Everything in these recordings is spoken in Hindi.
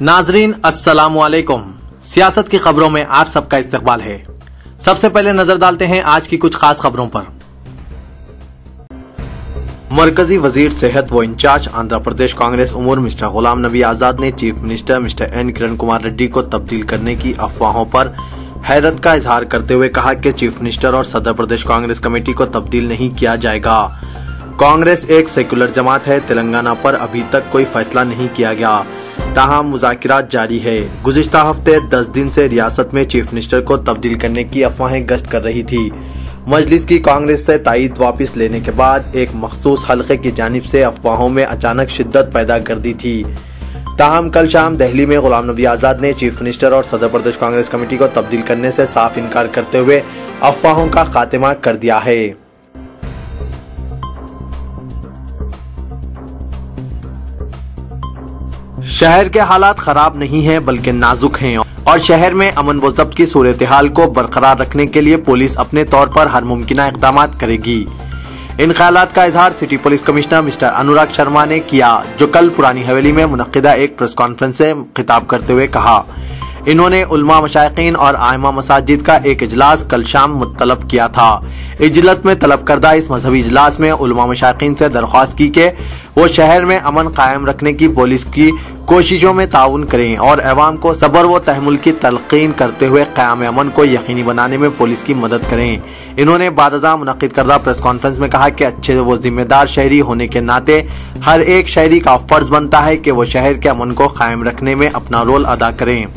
नाजरीन अस्सलामुअलैकुम। सियासत की खबरों में आप सबका इस्तकबाल है। सबसे पहले नजर डालते हैं आज की कुछ खास खबरों पर। मरकजी वजीर सेहत व इंचार्ज आंध्र प्रदेश कांग्रेस उमूर मिस्टर गुलाम नबी आजाद ने chief minister mister N Kiran Kumar Reddy को तब्दील करने की अफवाहों पर हैरत का इजहार करते हुए कहा कि चीफ मिनिस्टर और सदर प्रदेश कांग्रेस कमेटी को तब्दील नहीं किया जाएगा। कांग्रेस एक सेकुलर जमात है। तेलंगाना पर अभी तक कोई फैसला नहीं किया गया, ताहम मुज़ाकिरात जारी है। गुज़िश्ता हफ्ते 10 दिन से रियासत में चीफ मिनिस्टर को तब्दील करने की अफवाहें गश्त कर रही थी। मजलिस की कांग्रेस से तायद वापस लेने के बाद एक मखसूस हल्के की जानिब से अफवाहों में अचानक शिद्दत पैदा कर दी थी। ताहम कल शाम दिल्ली में गुलाम नबी आजाद ने चीफ मिनिस्टर और सदर प्रदेश कांग्रेस कमेटी को तब्दील करने से साफ इनकार करते हुए अफवाहों का खात्मा कर दिया है। शहर के हालात खराब नहीं हैं बल्कि नाजुक हैं और शहर में अमन व ज़ब्त की सूरत हाल को बरकरार रखने के लिए पुलिस अपने तौर पर हर मुमकिन इक़दाम करेगी। इन ख्यालात का इजहार city police commissioner mister Anurag Sharma ने किया, जो कल पुरानी हवेली में मुनक्किदा एक प्रेस कॉन्फ्रेंस से खिताब करते हुए कहा। इन्होंने उलमा मशाइखीन और आइमा मसाजिद का एक इजलास कल शाम मुतलब किया था। इजलत में तलब करदा इस मजहबी इजलास में उलमा मशाइखीन से दरख्वास्त की कि वो शहर में अमन कायम रखने की पुलिस की कोशिशों में ताउन करें और अवाम को सब्र व तहम्मुल की तलकीन करते हुए क़याम अमन को यकीनी बनाने में पुलिस की मदद करें। इन्होंने बादजा मुनक़्क़िद करदा प्रेस कॉन्फ्रेंस में कहा कि अच्छे व जिम्मेदार शहरी होने के नाते हर एक शहरी का फर्ज बनता है कि वो शहर के अमन को कायम रखने में अपना रोल अदा करें।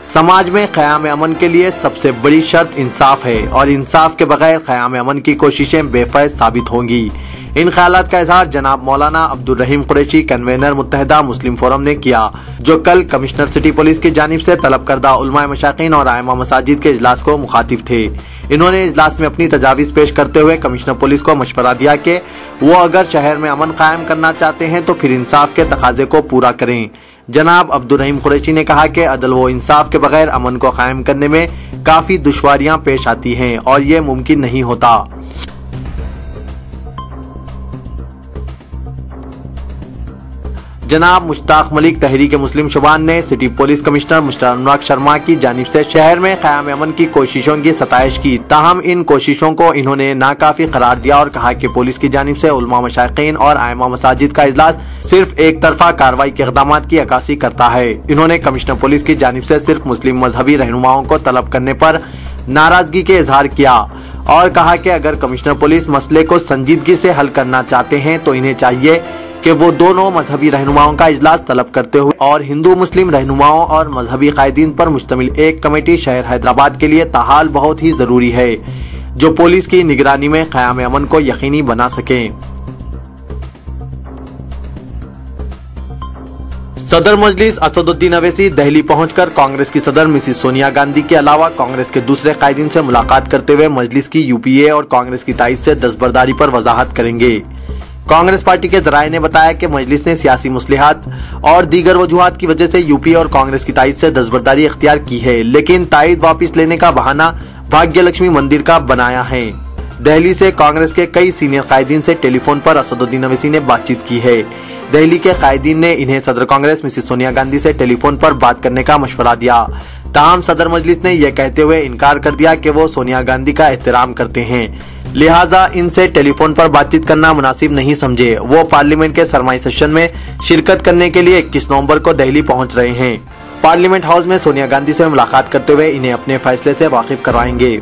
समाज में क़याम अमन के लिए सबसे बड़ी शर्त इंसाफ है और इंसाफ के बगैर क़याम अमन की कोशिशें बेफैज़ साबित होंगी। इन ख्यालात का इजहार जनाब मौलाना अब्दुल रहीम कुरैशी कन्वेनर मुत्तहिदा मुस्लिम फोरम ने किया, जो कल कमिश्नर सिटी पुलिस की जानिब से तलब करदा उलमा मशाइखीन और आइमा मसाजिद के इजलास को मुखातिब थे। इन्होंने इजलास में अपनी तजावीज़ पेश करते हुए कमिश्नर पुलिस को मशवरा दिया कि वो अगर शहर में अमन कायम करना चाहते हैं तो फिर इंसाफ के तकाजे को पूरा करें। जनाब अब्दुल रहीम कुरैशी ने कहा कि अदल व इंसाफ के बगैर अमन को कायम करने में काफी दुश्वारियां पेश आती हैं और ये मुमकिन नहीं होता। जनाब मुश्ताक मलिक तहरीक मुस्लिम शुबान ने city police commissioner mister Anurag Sharma की जानिब से शहर में क़याम अमन की कोशिशों की सताइश की, ताहम इन कोशिशों को इन्होंने नाकाफी करार दिया और कहा कि पुलिस की जानिब से उलमा मशाइखीन और आइमा मसाजिद का इजलास सिर्फ एक तरफा कार्रवाई के इक़दाम की अक्कासी करता है। इन्होंने कमिश्नर पुलिस की जानिब से सिर्फ मुस्लिम मजहबी रहनुमाओं को तलब करने पर नाराजगी के इजहार किया और कहा कि अगर कमिश्नर पुलिस मसले को संजीदगी से हल करना चाहते हैं तो इन्हें चाहिए कि वो दोनों मजहबी रहनुमाओं का इजलास तलब करते हुए और हिंदू मुस्लिम रहनुमाओं और मजहबी कायदीन पर मुश्तमिल एक कमेटी शहर हैदराबाद के लिए ताहाल बहुत ही जरूरी है, जो पुलिस की निगरानी में क़याम अमन को यकीनी बना सके। सदर मजलिस असदुद्दीन अवैसी दिल्ली पहुंचकर कांग्रेस की सदर मिसिस सोनिया गांधी के अलावा कांग्रेस के दूसरे कायदीन से मुलाकात करते हुए मजलिस की यूपीए और कांग्रेस की तायद से दस्तबरदारी पर वजाहत करेंगे। कांग्रेस पार्टी के जराये ने बताया कि मजलिस ने सियासी मुसलिहात और दीगर वजूहात की वजह से यूपीए और कांग्रेस की तायद से दस्तबरदारी इख्तियार की है, लेकिन तायद वापस लेने का बहाना भाग्य लक्ष्मी मंदिर का बनाया है। दिल्ली से कांग्रेस के कई सीनियर कायदीन से टेलीफोन पर असदुद्दीन अवैसी ने बातचीत की है। दिल्ली के कायदीन ने इन्हें सदर कांग्रेस मिसिस सोनिया गांधी से टेलीफोन पर बात करने का मशवरा दिया, ताहम सदर मजलिस ने यह कहते हुए इनकार कर दिया कि वो सोनिया गांधी का एहतराम करते हैं, लिहाजा इनसे टेलीफोन पर बातचीत करना मुनासिब नहीं समझे। वो पार्लियामेंट के सरमाई सेशन में शिरकत करने के लिए 21 नवंबर को दिल्ली पहुंच रहे हैं। पार्लियामेंट हाउस में सोनिया गांधी से मुलाकात करते हुए इन्हें अपने फैसले से वाकिफ करवाएंगे।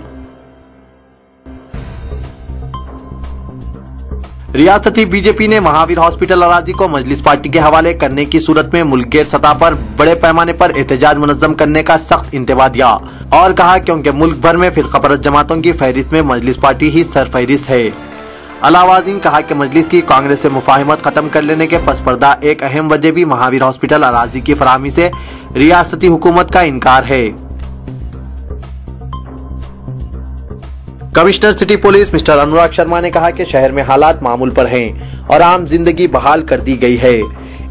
रियासती बीजेपी ने महावीर हॉस्पिटल अराजी को मजलिस पार्टी के हवाले करने की सूरत में मुल्क सतह पर बड़े पैमाने पर एहतजाज मुनज़्ज़म करने का सख्त इंतबा दिया और कहा क्योंकि मुल्क भर में फिरकापरस्त जमातों की फहरिस्त में मजलिस पार्टी ही सरफहरिस्त है। अलावाज़ीन कहा कि मजलिस की कांग्रेस से मुफाहिमत खत्म कर लेने के पस पर्दा एक अहम वजह भी महावीर हॉस्पिटल अराजी की फराहमी से रियासती हुकूमत का इनकार है। Commissioner city police mister Anurag Sharma ने कहा कि शहर में हालात मामूल पर हैं और आम जिंदगी बहाल कर दी गई है।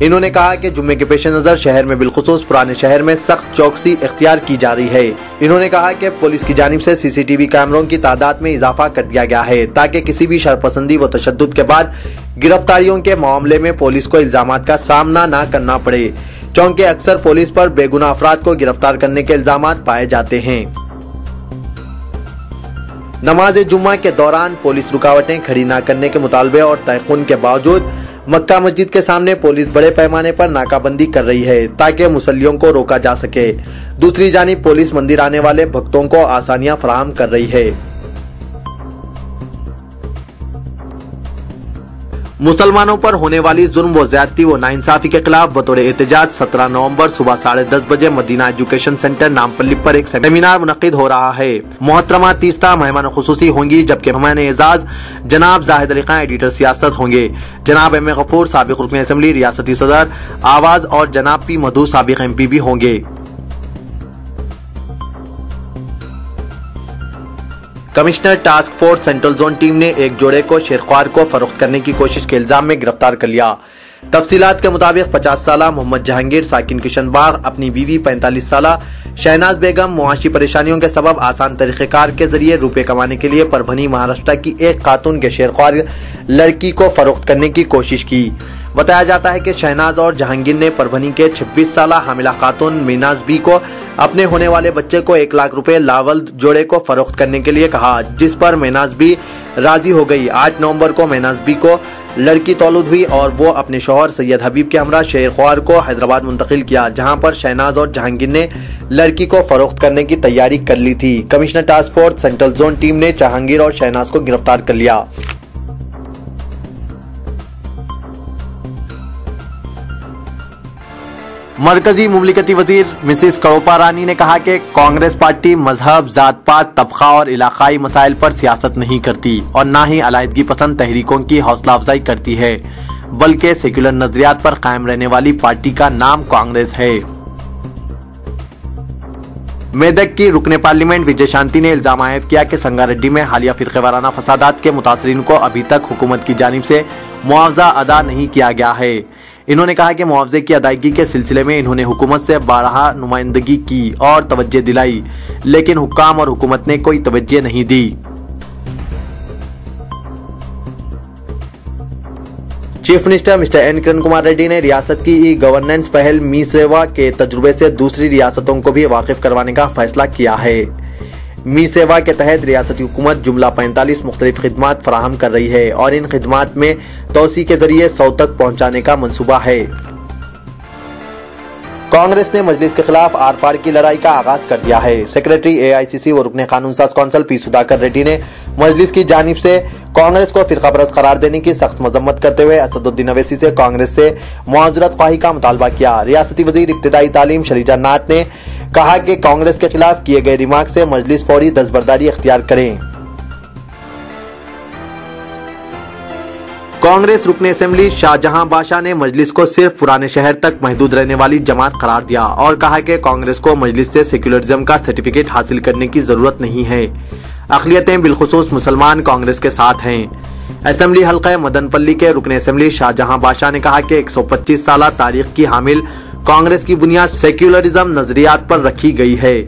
इन्होंने कहा कि जुम्मे के पेश नजर शहर में बिलखुसूस पुराने शहर में सख्त चौकसी इख्तियार की जा रही है। इन्होंने कहा कि पुलिस की जानिब से सीसीटीवी कैमरों की तादाद में इजाफा कर दिया गया है ताकि किसी भी शरपसंदी व तशद्दुद के बाद गिरफ्तारियों के मामले में पुलिस को इल्जामात का सामना न करना पड़े, क्योंकि अक्सर पुलिस पर बेगुनाह अफराद को गिरफ्तार करने के इल्जामात पाए जाते हैं। नमाज जुम्मा के दौरान पुलिस रुकावटें खड़ी न करने के मुतालबे और तयक़ुन के बावजूद मक्का मस्जिद के सामने पुलिस बड़े पैमाने पर नाकाबंदी कर रही है ताकि मुसल्लियों को रोका जा सके। दूसरी जानिब पुलिस मंदिर आने वाले भक्तों को आसानियां फराहम कर रही है। मुसलमानों पर होने वाली जुल्म व ज्यादती व नाइंसाफी के खिलाफ बतौर एहतजाज 17 नवंबर सुबह 10:30 बजे मदीना एजुकेशन सेंटर नामपल्ली पर एक सेमिनार मुनक्किद हो रहा है। मोहतरमा तीस्ता मेहमान खुसूसी होंगी, जबकि मेहमान एजाज जनाब जाहिद अली खान एडिटर सियासत होंगे, जनाब एम ए गफूर साबिक रुकन असेंबली रियासती सदर आवाज और जनाब पी मधु साबिक MP भी होंगे। Commissioner task force central zone team ने एक जोड़े को शेरख्वार को फरोख्त करने की कोशिश के इल्जाम में गिरफ्तार कर लिया। तफसीलात के मुताबिक 50 साला मोहम्मद जहांगीर साकिन किशन बाग अपनी बीवी 45 साला शहनाज बेगम मुआशी परेशानियों के सबब आसान तरीक़ेकार के जरिए रुपए कमाने के लिए परभनी महाराष्ट्र की एक खातून के शेरख्वार लड़की को फरोख्त करने की कोशिश की। बताया जाता है कि शहनाज और जहांगीर ने परभनी के 26 साला हामिला खातून मीनाज बी को अपने होने वाले बच्चे को 1 लाख रुपए लावल जोड़े को फरोख्त करने के लिए कहा, जिस पर मीनाज बी राजी हो गई। 8 नवंबर को मीनाज बी को लड़की तौलूद हुई और वो अपने शौहर सैयद हबीब के हमरा शेरख्वार को हैदराबाद मुंतकिल किया, जहां पर शहनाज और जहांगीर ने लड़की को फरोख्त करने की तैयारी कर ली थी। Commissioner task force central zone team ने जहांगीर और शहनाज को गिरफ्तार कर लिया। मरकजी मुमलिकती वजीर मिसिस करोपा रानी ने कहा कि कांग्रेस पार्टी मजहब, जात पात, तबका और इलाकाई मसाइल पर सियासत नहीं करती और न ही अलायदगी पसंद तहरीकों की हौसला अफजाई करती है, बल्कि सेक्युलर नजरियात पर कायम रहने वाली पार्टी का नाम कांग्रेस है। मेदक की रुकने पार्लियामेंट विजय शांति ने इल्जाम आयद किया कि संगारेड्डी में हालिया फिरक़ेवाराना फसादात के मुतासरीन को अभी तक हुकूमत की जानिब से मुआवजा अदा नहीं किया गया है। इन्होंने कहा कि मुआवजे की अदायगी के सिलसिले में इन्होंने हुकूमत से बारहा नुमाइंदगी की और तवज्जो दिलाई, लेकिन हुक्काम और हुकूमत ने कोई तवज्जो नहीं दी। Chief minister mister N Kiran Kumar Reddy ने रियासत की ई गवर्नेंस पहल मी सेवा के तजुर्बे से दूसरी रियासतों को भी वाकिफ करवाने का फैसला किया है। मी सेवा के तहत रियासती हुकूमत जुमला 45 मुख्तलिफ खिदमात फराहम कर रही है और इन खिदमात में तोसी के जरिए 100 तक पहुंचाने का मंसूबा है। कांग्रेस ने मजलिस के खिलाफ आर पार की लड़ाई का आगाज कर दिया है। सेक्रेटरी AICC व रुकने कानून साज कौंसिल पी सुधाकर रेड्डी ने मजलिस की जानिब से कांग्रेस को फिरका परस्त करार देने की सख्त मजम्मत करते हुए असदुद्दीन अवैसी से कांग्रेस से मुआवजरत ख्वाही का मुतालबा किया। रियासती वजीर इब्तिदाई तालीम शलीजा नाथ ने कहा कि कांग्रेस के खिलाफ किए गए रिमार्क से मजलिस फौरी दस्तबरदारी इख्तियार करें। कांग्रेस रुकने असेंबली शाहजहां बादशाह ने मजलिस को सिर्फ पुराने शहर तक महदूद रहने वाली जमात करार दिया और कहा कि कांग्रेस को मजलिस से सेक्युलरिज्म का सर्टिफिकेट हासिल करने की जरूरत नहीं है। अक़लियतें बिलखुसूस मुसलमान कांग्रेस के साथ हैं। असेंबली हल्का मदनपल्ली के रुकने असेंबली शाहजहां बादशाह ने कहा कि 125 साल तारीख की हामिल कांग्रेस की बुनियाद सेक्युलरिज्म नजरियात पर रखी गई है।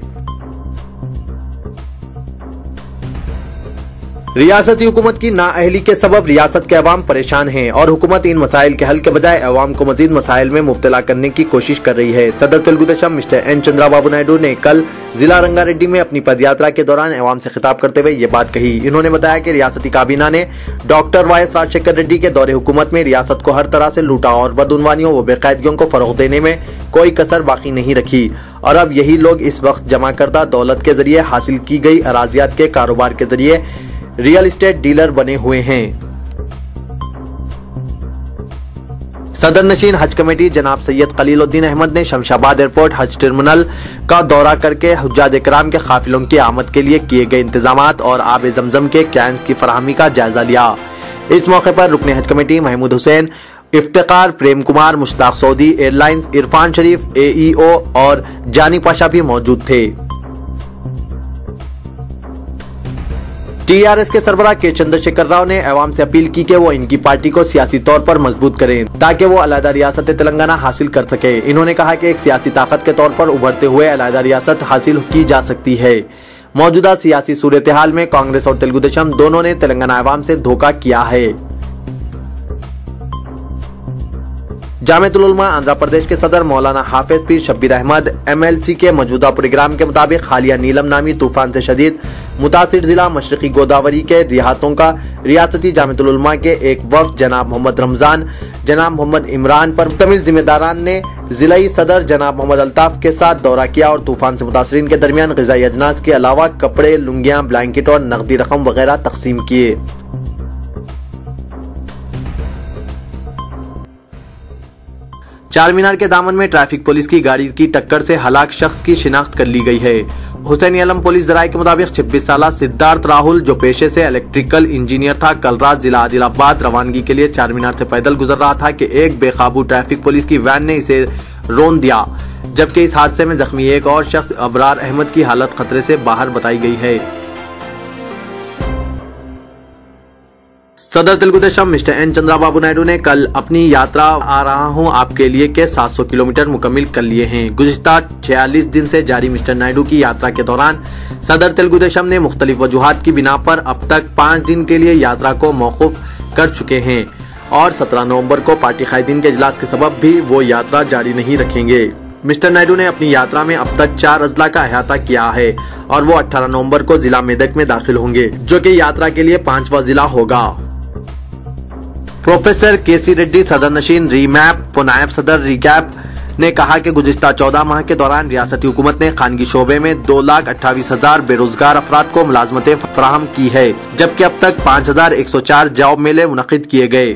रियासती हुकूमत की नाअहली के सबब रियासत के अवाम परेशान हैं और हुकूमत इन मसाइल के हल के बजाय अवाम को मजीद मसाइल में मुब्तला करने की कोशिश कर रही है। सदर तेलुगु देशम मिस्टर एन चंद्राबाबू नायडू ने कल जिला रंगारेड्डी में अपनी पदयात्रा के दौरान अवाम से खिताब करते हुए ये बात कही। इन्होंने बताया कि रियासती काबीना ने डॉक्टर YS राजशेखर रेड्डी के दौरे हुकूमत में रियासत को हर तरह से लूटा और बदउनवानियों व बेकायदगियों को फरोग देने में कोई कसर बाकी नहीं रखी और अब यही लोग इस वक्त जमा करदा दौलत के जरिए हासिल की गई अराजियात के कारोबार के जरिए रियल एस्टेट डीलर बने हुए हैं। सदर नशीन हज कमेटी जनाब सैयद खलीलुद्दीन अहमद ने शमशाबाद एयरपोर्ट हज टर्मिनल का दौरा करके हुज्जाज इकराम के काफिलों की आमद के लिए किए गए इंतजामात और आब जमजम के कैंप्स की फराहमी का जायजा लिया। इस मौके पर रुकने हज committee Mahmood Hussain, Iftikhar, Prem Kumar, Mushtaq Saudi airlines, Irfan शरीफ AEO और जानी पाशा भी मौजूद थे। टीआरएस के सरबराह के चंद्रशेखर राव ने अवाम से अपील की कि वो इनकी पार्टी को सियासी तौर पर मजबूत करें ताकि वो अलहदा रियासत तेलंगाना हासिल कर सके। इन्होंने कहा कि एक सियासी ताकत के तौर पर उभरते हुए अलहदा रियासत हासिल की जा सकती है। मौजूदा सियासी सूरत हाल में कांग्रेस और तेलुगु देशम दोनों ने तेलंगाना अवाम से धोखा किया है। जामियतुल उलमा आंध्र प्रदेश के सदर मौलाना हाफिज पीर शब्बीर अहमद एमएलसी के मौजूदा प्रोग्राम के मुताबिक हालिया नीलम नामी तूफान से शदीद मुतासिर जिला मशरकी गोदावरी के रियासतों का रियासती जामियतुल उलमा के एक वफ्द जनाब मोहम्मद रमजान, जनाब मोहम्मद इमरान पर मुश्तमिल जिम्मेदारान ने जिलाई सदर जनाब मोहम्मद अल्ताफ के साथ दौरा किया और तूफान से मुतासरीन के दरमियान ग़िज़ाई अजनास के अलावा कपड़े, लुंगियां, ब्लैंकेट और नकदी रकम वगैरह तकसीम किए। चारमीनार के दामन में ट्रैफिक पुलिस की गाड़ी की टक्कर से हलाक शख्स की शिनाख्त कर ली गई है। हुसैन आलम पुलिस जराये के मुताबिक 26 साल सिद्धार्थ राहुल जो पेशे से इलेक्ट्रिकल इंजीनियर था, कल रात जिला आदिलाबाद रवानगी के लिए चारमीनार से पैदल गुजर रहा था कि एक बेकाबू ट्रैफिक पुलिस की वैन ने इसे रौंद दिया, जबकि इस हादसे में जख्मी एक और शख्स अबरार अहमद की हालत खतरे से बाहर बताई गई है। सदर तेलुगु देशम मिस्टर एन चंद्राबाबू नायडू ने कल अपनी यात्रा आ रहा हूं आपके लिए के 700 किलोमीटर मुकम्मिल कर लिए हैं। गुज़िश्ता 46 दिन से जारी मिस्टर नायडू की यात्रा के दौरान सदर तेलुगु देशम ने मुख्तलिफ वजूहात की बिना पर अब तक 5 दिन के लिए यात्रा को मौकूफ कर चुके हैं और 17 नवंबर को पार्टी कायदीन के इजलास के सबब भी वो यात्रा जारी नहीं रखेंगे। मिस्टर नायडू ने अपनी यात्रा में अब तक 4 अजला का अहाता किया है और वो 18 नवंबर को जिला मेदक में दाखिल होंगे, जो कि यात्रा के लिए 5वां जिला होगा। प्रोफेसर केसी रेड्डी सदर नशीन रीमैप व नायब सदर रिकैप ने कहा कि गुज़िश्ता 14 माह के दौरान रियासती हुकूमत ने खानगी शोबे में 2,28,000 बेरोजगार अफराद को मुलाजमतें फराहम की है, जबकि अब तक 5,104 जॉब मेले मुनक़िद किए गए।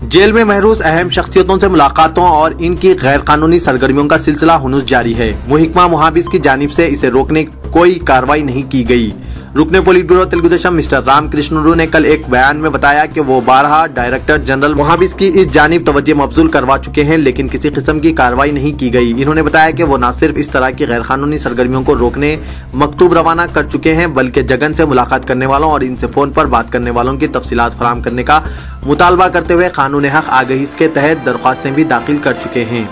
जेल में महरूस अहम शख्सियतों से मुलाकातों और इनकी गैर कानूनी सरगर्मियों का सिलसिला हुनूस जारी है। मुहिकमा मुहाबिस की जानिब से इसे रोकने कोई कार्रवाई नहीं की गई। रुकने पोलिट ब्यूरो तेलुगु देशम मिस्टर रामकृष्णुरु ने कल एक बयान में बताया कि वो 12 डायरेक्टर जनरल मुहाबिस की इस जानिब तवज्जो मबजूल करवा चुके हैं, लेकिन किसी किस्म की कार्रवाई नहीं की गई। इन्होंने बताया कि वो न सिर्फ इस तरह की गैर कानूनी सरगर्मियों को रोकने मकतूब रवाना कर चुके हैं, बल्कि जगन से मुलाकात करने वालों और इनसे फोन पर बात करने वालों की तफसीलात फराहम करने का मुतालबा करते हुए कानून हक आगही के तहत दरख्वास्तें भी दाखिल कर चुके हैं।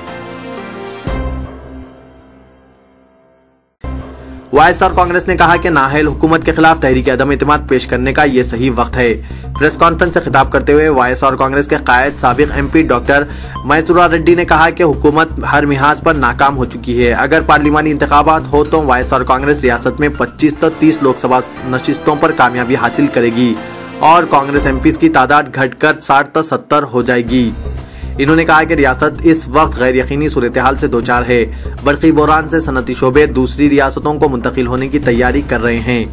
वाईएसआर कांग्रेस ने कहा कि नाअहल हुकूमत के खिलाफ तहरीक अदम एतमाद पेश करने का ये सही वक्त है। प्रेस कॉन्फ्रेंस से खिताब करते हुए वाईएसआर कांग्रेस के कायद साबिक एमपी डॉक्टर मैसूरा रेड्डी ने कहा कि हुकूमत हर मिहाज पर नाकाम हो चुकी है। अगर पार्लिमानी इंतखाबात हो तो वाईएसआर कांग्रेस रियासत में 25 से 30 लोकसभा नशिस्तों पर कामयाबी हासिल करेगी और कांग्रेस एमपीज की तादाद घटकर 60 से 70 हो जाएगी। इन्होंने कहा कि रियासत इस वक्त गैर यकीनी सूरत हाल से दो चार है। बरकी बहरान से सनती शोबे दूसरी रियासतों को मुंतकिल होने की तैयारी कर रहे हैं।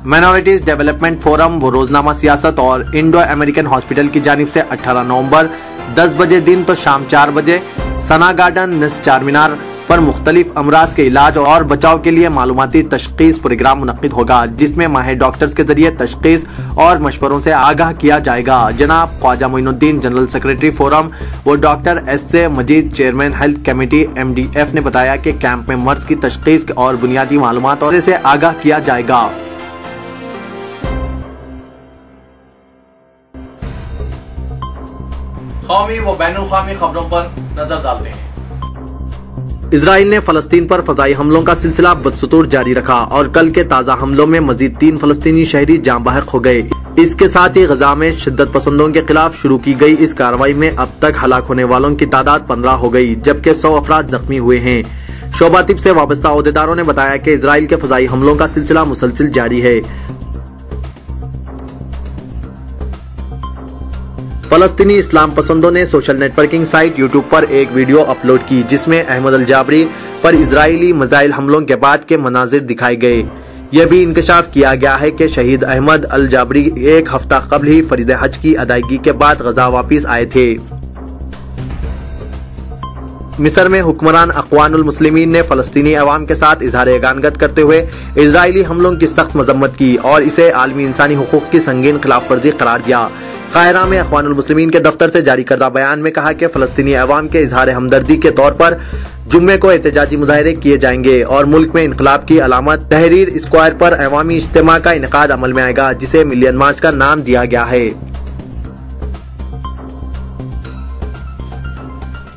माइनॉरिटीज डेवलपमेंट फोरम व रोजनामा सियासत और इंडो अमेरिकन हॉस्पिटल की जानिब से 18 नवंबर 10 बजे दिन तो शाम 4 बजे सना गार्डन निस चारमीनार पर मुख्तलिफ अमराज के इलाज और बचाव के लिए मालूमाती तशखीस प्रोग्राम मुनक्किद होगा, जिसमें माहिर डॉक्टर्स के जरिए तशखीस और मशवरों से आगाह किया जाएगा। जनाब Khwaja Moinuddin general secretary forum व doctor S.A.. Majid chairman health committee MDF ने बताया कि कैंप में मर्ज की तशखीस और बुनियादी मालूमात और इसे आगाह किया जाएगा। कौमी व बैनुल-अक़वामी खबरों पर नजर डालते हैं। इजराइल ने फलस्तीन पर फजाई हमलों का सिलसिला बदस्तूर जारी रखा और कल के ताज़ा हमलों में मजीद 3 फलस्तीनी शहरी जाँ बहक हो गए। इसके साथ ही गजा में शिद्दत पसंदों के खिलाफ शुरू की गई इस कार्रवाई में अब तक हलाक होने वालों की तादाद 15 हो गई, जबकि 100 अफराद जख्मी हुए हैं। शोबा तिब से वाबस्ता अहदेदारों ने बताया कि इजराइल के फजाई हमलों का सिलसिला मुसलसिल जारी है। फलस्तीनी इस्लाम पसंदों ने सोशल नेटवर्किंग साइट यूट्यूब पर एक वीडियो अपलोड की, जिसमें अहमद अल जाबरी पर इजरायली मिसाइल हमलों के बाद के मनाजिर दिखाए गए। यह भी इंकशाफ किया गया है कि शहीद अहमद अल जाबरी 1 हफ्ता कबल ही फरीज़े हज की अदायगी के बाद गजा वापिस आए थे। मिस्र में हुक्मरान अक़वानुल मुस्लिमीन ने फलस्तीनी अवाम के साथ इजहार यगानगत करते हुए इजरायली हमलों की सख्त मजम्मत की और इसे आलमी इंसानी हुकूक की संगीन खिलाफ वर्जी करार दिया। काहिरा में अक़वानुल मुस्लिमीन के दफ्तर से जारी करदा बयान में कहा कि फलस्तीनी अवाम के इजहार हमदर्दी के तौर पर जुम्मे को एहतजाजी मुजाहरे किए जाएंगे और मुल्क में इनकलाब की अलामत तहरीर स्क्वायर पर अवामी इज्तिमा का इनेकाद अमल में आएगा, जिसे मिलियन मार्च का नाम दिया गया है।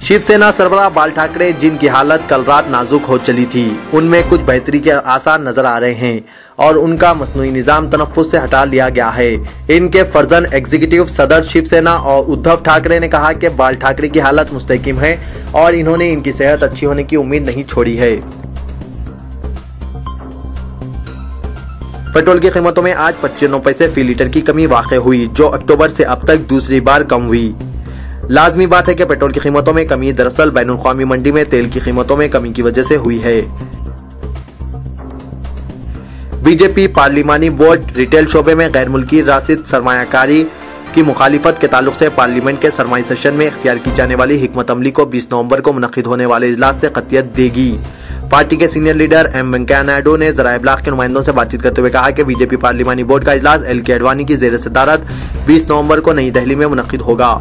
शिवसेना सरबराह बाल ठाकरे, जिनकी हालत कल रात नाजुक हो चली थी, उनमें कुछ बेहतरी के आसार नजर आ रहे हैं और उनका मसनूई निजाम तनफ्फुस से हटा लिया गया है। इनके फर्जन एग्जीक्यूटिव सदर शिवसेना और उद्धव ठाकरे ने कहा कि बाल ठाकरे की हालत मुस्तहकिम है और इन्होंने इनकी सेहत अच्छी होने की उम्मीद नहीं छोड़ी है। पेट्रोल की कीमतों में आज 95 पैसे फी लीटर की कमी वाक़ई हुई, जो अक्टूबर से अब तक दूसरी बार कम हुई। लाजमी बात है कि पेट्रोल की कीमतों में कमी दरअसल बैनुल-अक़वामी मंडी में तेल की कीमतों में कमी की वजह से हुई है। बीजेपी पार्लिमानी बोर्ड रिटेल शोबे में गैर मुल्की रासिद सरमायाकारी की मुखालिफत के ताल्लुक से पार्लियामेंट के सरमाई सेशन में इख्तियार की जाने वाली हिकमत अमली को 20 नवंबर को मुनक्किद होने वाले इजलास से कतियत देगी। पार्टी के senior leader M Venkaiah Naidu ने ज़राए इब्लाग के नुमाइंदों से बातचीत करते हुए कहा कि बीजेपी पार्लिमानी बोर्ड का इजलास एल के अडवाणी की ज़ेर सदारत 20 नवंबर को नई दिल्ली में मुनक्किद होगा।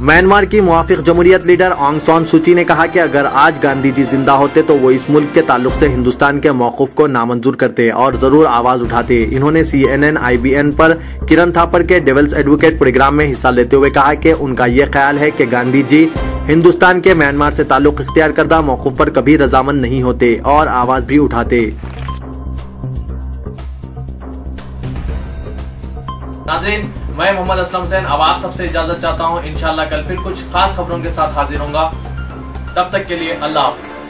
म्यांमार की मुआफिक जमहूरियत लीडर आंग सान सूची ने कहा कि अगर आज गांधी जी जिंदा होते तो वो इस मुल्क के ताल्लुक से हिंदुस्तान के मौक़िफ़ को नामंजूर करते और जरूर आवाज उठाते। इन्होंने CNN IBN पर किरण थापर के डेविल्स एडवोकेट प्रोग्राम में हिस्सा लेते हुए कहा कि उनका ये ख्याल है कि गांधी जी हिंदुस्तान के म्यांमार से ताल्लुक इख्तियार करदा मौक़िफ़ पर कभी रजामंद नहीं होते और आवाज भी उठाते। नाज़रीन, मैं मोहम्मद असलम हुसैन अब आप सबसे इजाजत चाहता हूँ। इंशाल्लाह कल फिर कुछ खास खबरों के साथ हाजिर होऊंगा। तब तक के लिए अल्लाह हाफिज।